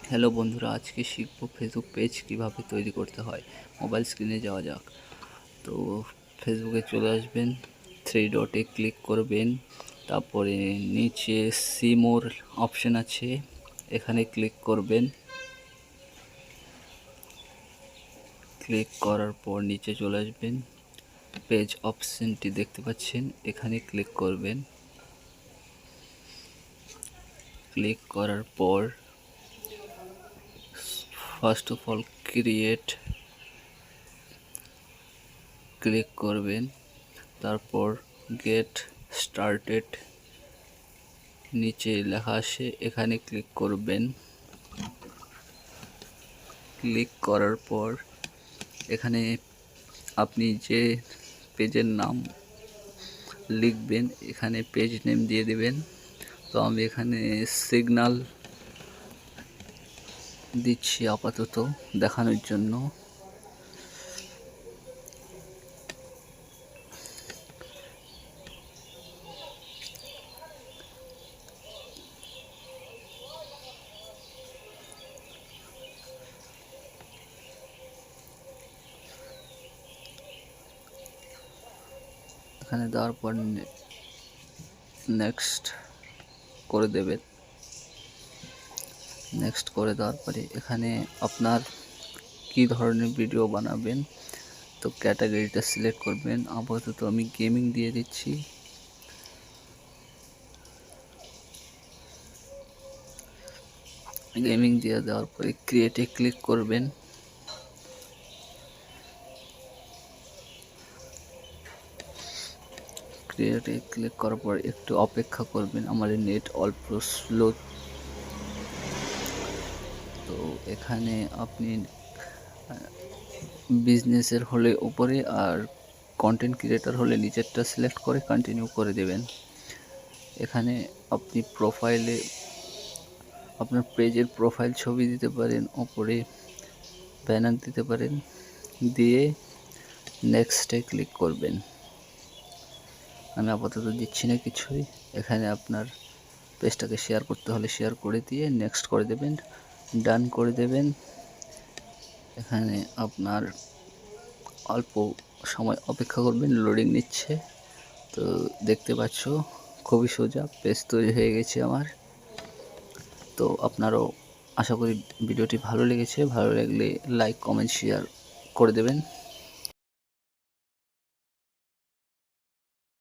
Hello বন্ধুরা, আজকে শিখব ফেসবুক পেজ কিভাবে তৈরি করতে হয়। মোবাইল স্ক্রিনে যাওয়া যাক। তো ফেসবুকে চলে আসবেন, থ্রি ডটে ক্লিক করবেন, তারপরে নিচে সি মোর অপশন আছে, এখানে ক্লিক করবেন। ক্লিক করার পর নিচে চলে আসবেন, পেজ অপশনটি দেখতে পাচ্ছেন, এখানে ক্লিক করবেন। ক্লিক করার পর first of all create click করবেন, তারপর গেট স্টার্টেড নিচে লেখা আসে, এখানে ক্লিক করবেন। ক্লিক করার পর এখানে আপনি যে পেজের নাম লিখবেন, এখানে পেজ নেম দিয়ে দেবেন। তো আমি এখানে সিগন্যাল দিচ্ছি আপাতত দেখানোর জন্য। এখানে দেওয়ার পর নেক্সট করে দেবেন। নেক্সট করে দেওয়ার পরে এখানে আপনার কি ধরনের ভিডিও বানাবেন, তো ক্যাটাগরিটা সিলেক্ট করবেন। আপাতত আমি গেমিং দিয়ে দিচ্ছি। গেমিং দিয়ে দেওয়ার পরে ক্রিয়েটে ক্লিক করবেন। ক্রিয়েটে ক্লিক করার পর একটু অপেক্ষা করবেন, আমার নেট অল্প স্লো। তো এখানে আপনি বিজনেসের হলে উপরে আর কন্টেন্ট ক্রিয়েটর হলে নিচেরটা সিলেক্ট করে কন্টিনিউ করে দেবেন। এখানে আপনি প্রোফাইলে আপনার পেজের প্রোফাইল ছবি দিতে পারেন, ওপরে ব্যানার দিতে পারেন, দিয়ে নেক্সটে ক্লিক করবেন। আমি আপাতত দিচ্ছি না কিছুই। এখানে আপনার পেজটাকে শেয়ার করতে হলে শেয়ার করে দিয়ে নেক্সট করে দেবেন, ডান করে দেবেন। এখানে আপনার অল্প সময় অপেক্ষা করবেন, লোডিং নিচ্ছে। তো দেখতে পাচ্ছ খুবই সোজা পেজ তৈরি হয়ে গেছে আমার। তো আপনারও আশা করি ভিডিওটি ভালো লেগেছে। ভালো লাগলে লাইক, কমেন্ট, শেয়ার করে দেবেন।